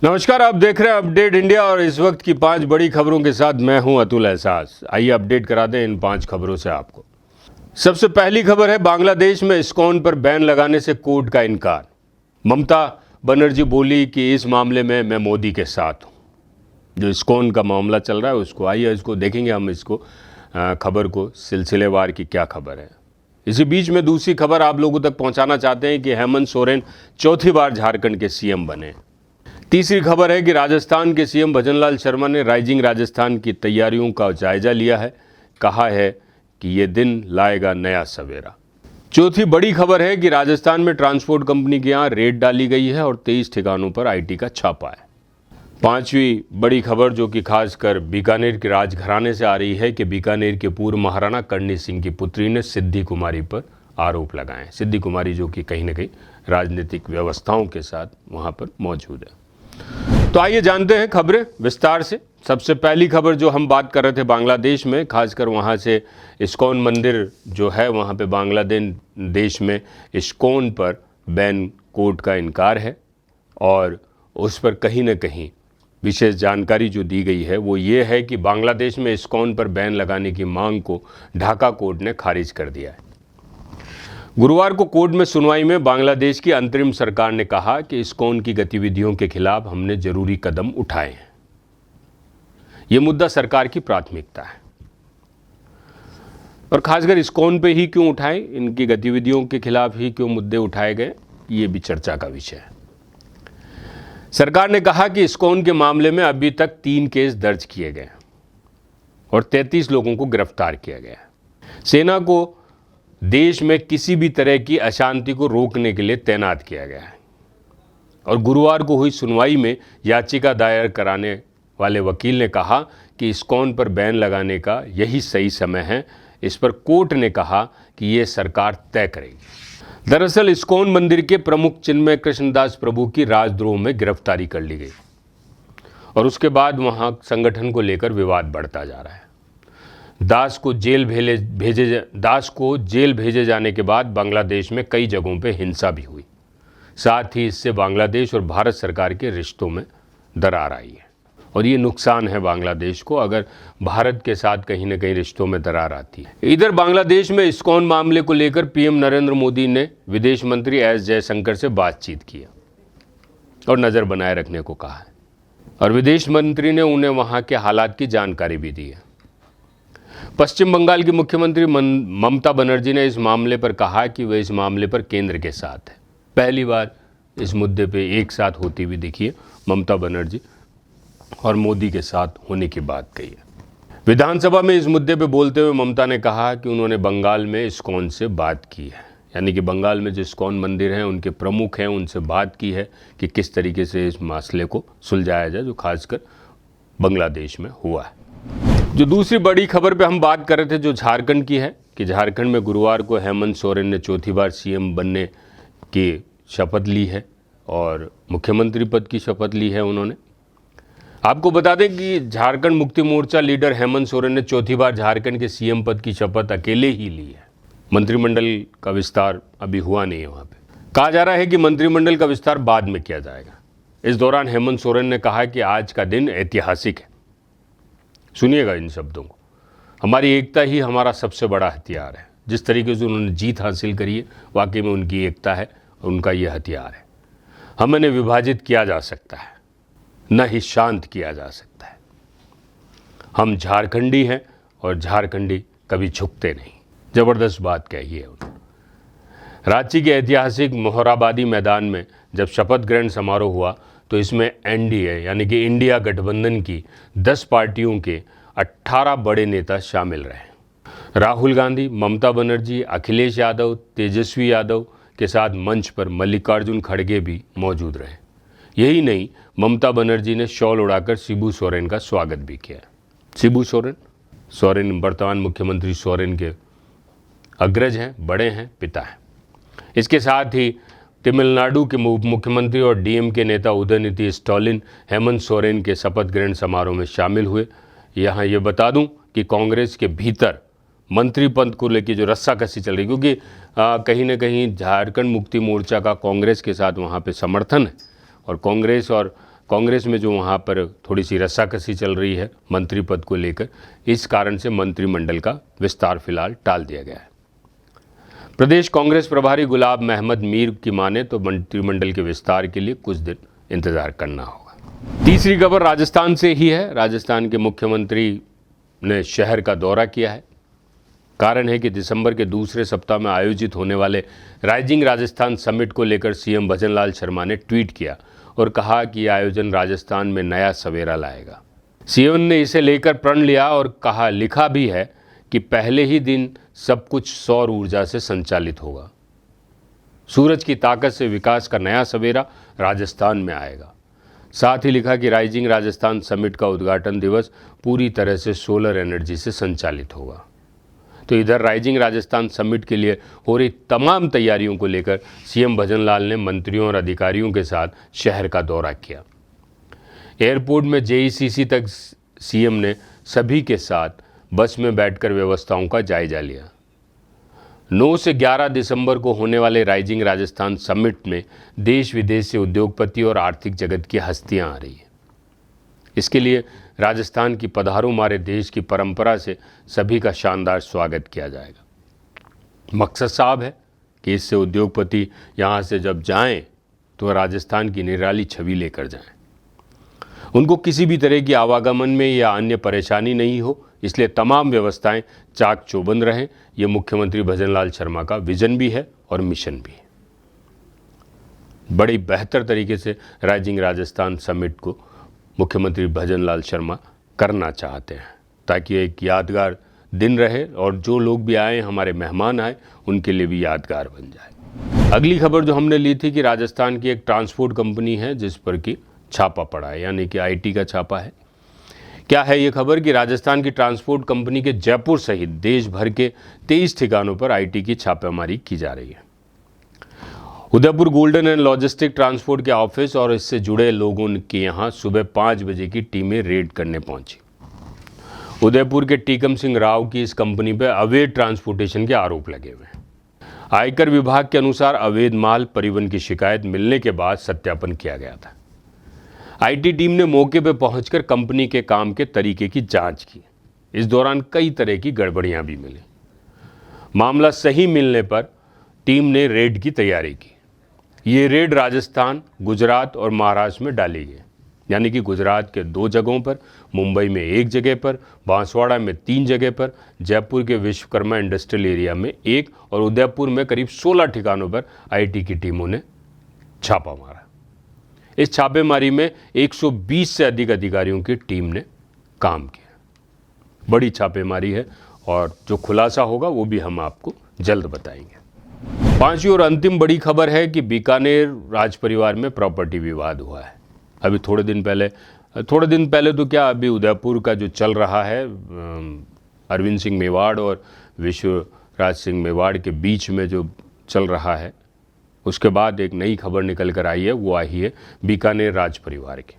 नमस्कार, आप देख रहे हैं अपडेट इंडिया और इस वक्त की 5 बड़ी खबरों के साथ मैं हूं अतुल एहसास। आइए अपडेट करा दें इन 5 खबरों से आपको। सबसे पहली खबर है, बांग्लादेश में इस्कॉन पर बैन लगाने से कोर्ट का इनकार। ममता बनर्जी बोली कि इस मामले में मैं मोदी के साथ हूं। जो इस्कॉन का मामला चल रहा है उसको आइए इसको देखेंगे हम, इसको खबर को सिलसिलेवार की क्या खबर है। इसी बीच में दूसरी खबर आप लोगों तक पहुंचाना चाहते हैं कि हेमंत सोरेन चौथी बार झारखंड के सीएम बने। तीसरी खबर है कि राजस्थान के सीएम भजनलाल शर्मा ने राइजिंग राजस्थान की तैयारियों का जायजा लिया है। कहा है कि ये दिन लाएगा नया सवेरा। चौथी बड़ी खबर है कि राजस्थान में ट्रांसपोर्ट कंपनी के यहाँ रेड डाली गई है और 23 ठिकानों पर आईटी का छापा है। पांचवी बड़ी खबर जो कि खासकर बीकानेर के राजघराने से आ रही है कि बीकानेर के पूर्व महाराणा कर्णी सिंह की पुत्री ने सिद्धि कुमारी पर आरोप लगाए। सिद्धि कुमारी जो कि कहीं ना कहीं राजनीतिक व्यवस्थाओं के साथ वहाँ पर मौजूद है। तो आइए जानते हैं खबरें विस्तार से। सबसे पहली खबर जो हम बात कर रहे थे, बांग्लादेश में, खासकर वहाँ से इस्कॉन मंदिर जो है वहाँ पे बांग्लादेश में इस्कॉन पर बैन कोर्ट का इनकार है और उस पर कहीं ना कहीं विशेष जानकारी जो दी गई है वो ये है कि बांग्लादेश में इस्कॉन पर बैन लगाने की मांग को ढाका कोर्ट ने खारिज कर दिया है। गुरुवार को कोर्ट में सुनवाई में बांग्लादेश की अंतरिम सरकार ने कहा कि इस्कॉन की गतिविधियों के खिलाफ हमने जरूरी कदम उठाए हैं। यह मुद्दा सरकार की प्राथमिकता है और खासकर इस्कॉन पे ही क्यों उठाए, इनकी गतिविधियों के खिलाफ ही क्यों मुद्दे उठाए गए, ये भी चर्चा का विषय है। सरकार ने कहा कि इस्कॉन के मामले में अभी तक 3 केस दर्ज किए गए और 33 लोगों को गिरफ्तार किया गया। सेना को देश में किसी भी तरह की अशांति को रोकने के लिए तैनात किया गया है और गुरुवार को हुई सुनवाई में याचिका दायर कराने वाले वकील ने कहा कि इस्कॉन पर बैन लगाने का यही सही समय है। इस पर कोर्ट ने कहा कि ये सरकार तय करेगी। दरअसल इस्कॉन मंदिर के प्रमुख चिन्मय कृष्णदास प्रभु की राजद्रोह में गिरफ्तारी कर ली गई और उसके बाद वहां संगठन को लेकर विवाद बढ़ता जा रहा है। दास को जेल भेजे जाने के बाद बांग्लादेश में कई जगहों पे हिंसा भी हुई। साथ ही इससे बांग्लादेश और भारत सरकार के रिश्तों में दरार आई है और ये नुकसान है बांग्लादेश को अगर भारत के साथ कहीं ना कहीं रिश्तों में दरार आती है। इधर बांग्लादेश में इस्कॉन मामले को लेकर पीएम नरेंद्र मोदी ने विदेश मंत्री एस जयशंकर से बातचीत की और नज़र बनाए रखने को कहा है और विदेश मंत्री ने उन्हें वहाँ के हालात की जानकारी भी दी है। पश्चिम बंगाल की मुख्यमंत्री ममता बनर्जी ने इस मामले पर कहा कि वे इस मामले पर केंद्र के साथ है। पहली बार इस मुद्दे पे एक साथ होती हुई दिखी है ममता बनर्जी और मोदी के साथ होने की बात कही है। विधानसभा में इस मुद्दे पे बोलते हुए ममता ने कहा कि उन्होंने बंगाल में इस्कॉन से बात की है, यानी कि बंगाल में जो इस्कॉन मंदिर हैं उनके प्रमुख हैं उनसे बात की है कि किस तरीके से इस मसले को सुलझाया जाए जो खासकर बांग्लादेश में हुआ है। जो दूसरी बड़ी खबर पे हम बात कर रहे थे जो झारखंड की है कि झारखंड में गुरुवार को हेमंत सोरेन ने चौथी बार सीएम बनने की शपथ ली है और मुख्यमंत्री पद की शपथ ली है उन्होंने। आपको बता दें कि झारखंड मुक्ति मोर्चा लीडर हेमंत सोरेन ने चौथी बार झारखंड के सीएम पद की शपथ अकेले ही ली है। मंत्रिमंडल का विस्तार अभी हुआ नहीं है। वहाँ पे कहा जा रहा है कि मंत्रिमंडल का विस्तार बाद में किया जाएगा। इस दौरान हेमंत सोरेन ने कहा कि आज का दिन ऐतिहासिक है। सुनिएगा इन शब्दों को, हमारी एकता ही हमारा सबसे बड़ा हथियार है। जिस तरीके से उन्होंने जीत हासिल करी है वाकई में उनकी एकता है और उनका ये हथियार है। हमें न विभाजित किया जा सकता है न ही शांत किया जा सकता है। हम झारखंडी हैं और झारखंडी कभी झुकते नहीं। ज़बरदस्त बात कही है उन्होंने। रांची के ऐतिहासिक मोहराबादी मैदान में जब शपथ ग्रहण समारोह हुआ तो इसमें एनडीए यानी कि इंडिया गठबंधन की 10 पार्टियों के 18 बड़े नेता शामिल रहे। राहुल गांधी, ममता बनर्जी, अखिलेश यादव, तेजस्वी यादव के साथ मंच पर मल्लिकार्जुन खड़गे भी मौजूद रहे। यही नहीं, ममता बनर्जी ने शॉल उड़ाकर शिबू सोरेन का स्वागत भी किया। शिबू सोरेन वर्तमान मुख्यमंत्री सोरेन के अग्रज हैं, बड़े हैं, पिता हैं। इसके साथ ही तमिलनाडु के मुख्यमंत्री और डीएमके नेता उदयनिधि स्टालिन हेमंत सोरेन के शपथ ग्रहण समारोह में शामिल हुए। यहाँ ये बता दूं कि कांग्रेस के भीतर मंत्री पद को लेकर जो रस्साकसी चल रही, क्योंकि कहीं ना कहीं झारखंड मुक्ति मोर्चा का कांग्रेस के साथ वहाँ पे समर्थन है और कांग्रेस और कांग्रेस में जो वहाँ पर थोड़ी सी रस्साकसी चल रही है मंत्री पद को लेकर, इस कारण से मंत्रिमंडल का विस्तार फिलहाल टाल दिया गया है। प्रदेश कांग्रेस प्रभारी गुलाब महमद मीर की माने तो मंत्रिमंडल के विस्तार के लिए कुछ दिन इंतजार करना होगा। तीसरी खबर राजस्थान से ही है। राजस्थान के मुख्यमंत्री ने शहर का दौरा किया है। कारण है कि दिसंबर के दूसरे सप्ताह में आयोजित होने वाले राइजिंग राजस्थान समिट को लेकर सीएम भजनलाल शर्मा ने ट्वीट किया और कहा कि यह आयोजन राजस्थान में नया सवेरा लाएगा। सीएम ने इसे लेकर प्रण लिया और कहा, लिखा भी है कि पहले ही दिन सब कुछ सौर ऊर्जा से संचालित होगा। सूरज की ताकत से विकास का नया सवेरा राजस्थान में आएगा। साथ ही लिखा कि राइजिंग राजस्थान समिट का उद्घाटन दिवस पूरी तरह से सोलर एनर्जी से संचालित होगा। तो इधर राइजिंग राजस्थान समिट के लिए हो रही तमाम तैयारियों को लेकर सीएम भजनलाल ने मंत्रियों और अधिकारियों के साथ शहर का दौरा किया। एयरपोर्ट में जेईसीसी तक सीएम ने सभी के साथ बस में बैठकर व्यवस्थाओं का जायजा लिया। 9 से 11 दिसंबर को होने वाले राइजिंग राजस्थान समिट में देश विदेश से उद्योगपति और आर्थिक जगत की हस्तियां आ रही हैं। इसके लिए राजस्थान की पधारो मारे देश की परंपरा से सभी का शानदार स्वागत किया जाएगा। मकसद साफ है कि इससे उद्योगपति यहाँ से जब जाएं तो राजस्थान की निराली छवि लेकर जाएं। उनको किसी भी तरह की आवागमन में या अन्य परेशानी नहीं हो, इसलिए तमाम व्यवस्थाएं चाक चौबंद रहें। ये मुख्यमंत्री भजनलाल शर्मा का विजन भी है और मिशन भी है। बड़ी बेहतर तरीके से राइजिंग राजस्थान समिट को मुख्यमंत्री भजनलाल शर्मा करना चाहते हैं ताकि एक यादगार दिन रहे और जो लोग भी आए, हमारे मेहमान आए, उनके लिए भी यादगार बन जाए। अगली खबर जो हमने ली थी कि राजस्थान की एक ट्रांसपोर्ट कंपनी है जिस पर कि छापा पड़ा है, यानी कि आईटी का छापा है। क्या है ये खबर कि राजस्थान की ट्रांसपोर्ट कंपनी के जयपुर सहित देश भर के 23 ठिकानों पर आईटी की छापेमारी की जा रही है। Udaipur golden and logistic transport के ऑफिस और इससे जुड़े लोगों के यहाँ सुबह 5 बजे की टीमें रेड करने पहुंची। उदयपुर के टीकम सिंह राव की इस कंपनी पर अवैध ट्रांसपोर्टेशन के आरोप लगे हुए हैं। आयकर विभाग के अनुसार अवैध माल परिवहन की शिकायत मिलने के बाद सत्यापन किया गया था। आईटी टीम ने मौके पर पहुंचकर कंपनी के काम के तरीके की जांच की। इस दौरान कई तरह की गड़बड़ियां भी मिली। मामला सही मिलने पर टीम ने रेड की तैयारी की। ये रेड राजस्थान, गुजरात और महाराष्ट्र में डाली गई, यानी कि गुजरात के 2 जगहों पर, मुंबई में 1 जगह पर, बांसवाड़ा में 3 जगह पर, जयपुर के विश्वकर्मा इंडस्ट्रियल एरिया में 1 और उदयपुर में करीब 16 ठिकानों पर आईटी की टीमों ने छापा मारा। इस छापेमारी में 120 से अधिक अधिकारियों की टीम ने काम किया। बड़ी छापेमारी है और जो खुलासा होगा वो भी हम आपको जल्द बताएंगे। 5वीं और अंतिम बड़ी खबर है कि बीकानेर राज परिवार में प्रॉपर्टी विवाद हुआ है। अभी थोड़े दिन पहले तो क्या, अभी उदयपुर का जो चल रहा है, अरविंद सिंह मेवाड़ और विश्वराज सिंह मेवाड़ के बीच में जो चल रहा है, उसके बाद एक नई खबर निकल कर आई है। वो आई है बीकानेर राज परिवार की।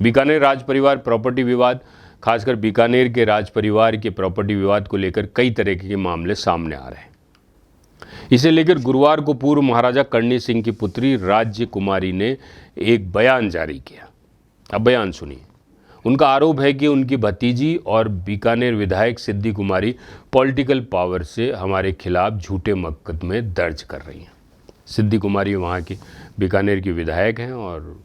बीकानेर राज परिवार प्रॉपर्टी विवाद, खासकर बीकानेर के राज परिवार के प्रॉपर्टी विवाद को लेकर कई तरह के मामले सामने आ रहे हैं। इसे लेकर गुरुवार को पूर्व महाराजा कर्णी सिंह की पुत्री राज्य कुमारी ने एक बयान जारी किया। अब बयान सुनिए। उनका आरोप है कि उनकी भतीजी और बीकानेर विधायक सिद्धि कुमारी पॉलिटिकल पावर से हमारे खिलाफ झूठे मुकदमे दर्ज कर रही हैं। सिद्धि कुमारी वहाँ की बीकानेर की विधायक हैं और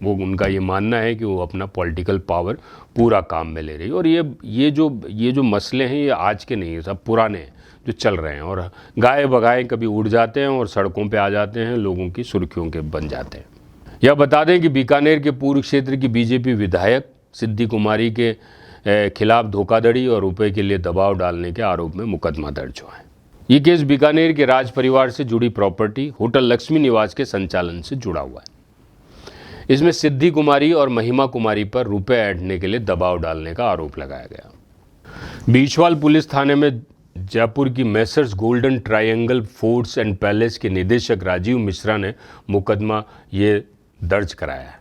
वो उनका ये मानना है कि वो अपना पॉलिटिकल पावर पूरा काम में ले रही है। और ये जो मसले हैं ये आज के नहीं है, सब पुराने हैं जो चल रहे हैं और गाय बगाए कभी उड़ जाते हैं और सड़कों पे आ जाते हैं, लोगों की सुर्खियों के बन जाते हैं। यह बता दें कि बीकानेर के पूर्व क्षेत्र की बीजेपी विधायक सिद्धि कुमारी के खिलाफ धोखाधड़ी और रुपए के लिए दबाव डालने के आरोप में मुकदमा दर्ज हुआ है। ये केस बीकानेर के राज परिवार से जुड़ी प्रॉपर्टी होटल लक्ष्मी निवास के संचालन से जुड़ा हुआ है। इसमें सिद्धि कुमारी और महिमा कुमारी पर रुपए ऐंठने के लिए दबाव डालने का आरोप लगाया गया। बीछवाल पुलिस थाने में जयपुर की messrs golden triangle forts and palace के निदेशक राजीव मिश्रा ने मुकदमा ये दर्ज कराया है।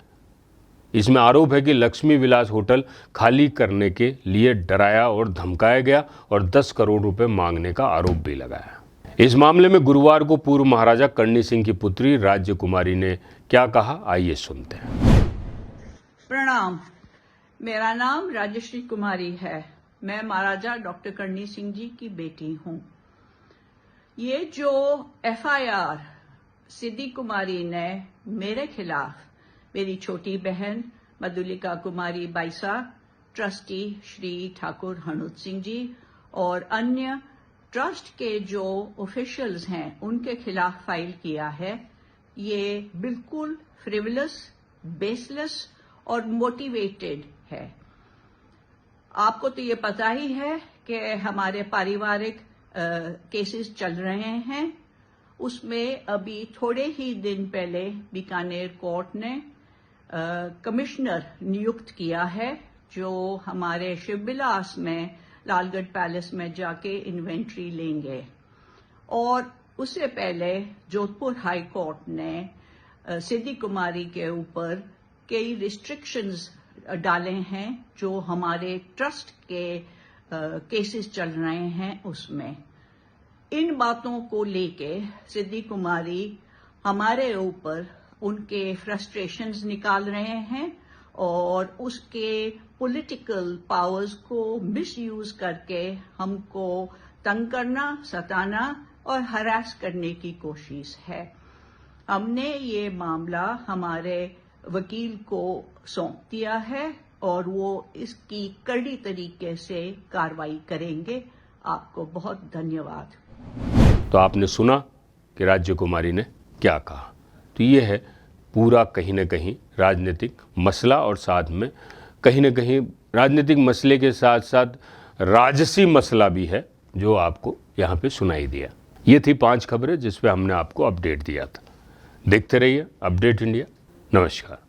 इसमें आरोप है कि लक्ष्मी विलास होटल खाली करने के लिए डराया और धमकाया गया और 10 करोड़ रुपए मांगने का आरोप भी लगाया। इस मामले में गुरुवार को पूर्व महाराजा कर्णी सिंह की पुत्री राज्य कुमारी ने क्या कहा, आइए सुनते हैं। प्रणाम। मेरा नाम राजश्री कुमारी है। मैं महाराजा डॉक्टर करणी सिंह जी की बेटी हूं। ये जो एफआईआर सिद्धि कुमारी ने मेरे खिलाफ, मेरी छोटी बहन मधुलिका कुमारी बाइसा, ट्रस्टी श्री ठाकुर हनुत सिंह जी और अन्य ट्रस्ट के जो ऑफिशियल्स हैं उनके खिलाफ फाइल किया है, ये बिल्कुल फ्रिवलस, बेसलेस और मोटिवेटेड है। आपको तो ये पता ही है कि हमारे पारिवारिक केसेस चल रहे हैं। उसमें अभी थोड़े ही दिन पहले बीकानेर कोर्ट ने कमिश्नर नियुक्त किया है, जो हमारे शिवविलास में लालगढ़ पैलेस में जाके इन्वेंट्री लेंगे। और उससे पहले जोधपुर हाई कोर्ट ने सिद्धि कुमारी के ऊपर कई रिस्ट्रिक्शंस डाले हैं जो हमारे ट्रस्ट के केसेस चल रहे हैं उसमें। इन बातों को लेके सिद्धि कुमारी हमारे ऊपर उनके फ्रस्ट्रेशंस निकाल रहे हैं और उसके पॉलिटिकल पावर्स को मिसयूज करके हमको तंग करना, सताना और हरास करने की कोशिश है। हमने ये मामला हमारे वकील को सौंप दिया है और वो इसकी कड़ी तरीके से कार्रवाई करेंगे। आपको बहुत धन्यवाद। तो आपने सुना कि राज्य कुमारी ने क्या कहा। तो ये है पूरा कहीं ना कहीं राजनीतिक मसला और साथ में कहीं ना कहीं राजनीतिक मसले के साथ साथ राजसी मसला भी है जो आपको यहाँ पे सुनाई दिया। ये थी 5 खबरें जिस पे हमने आपको अपडेट दिया था। देखते रहिए अपडेट इंडिया। नमस्कार।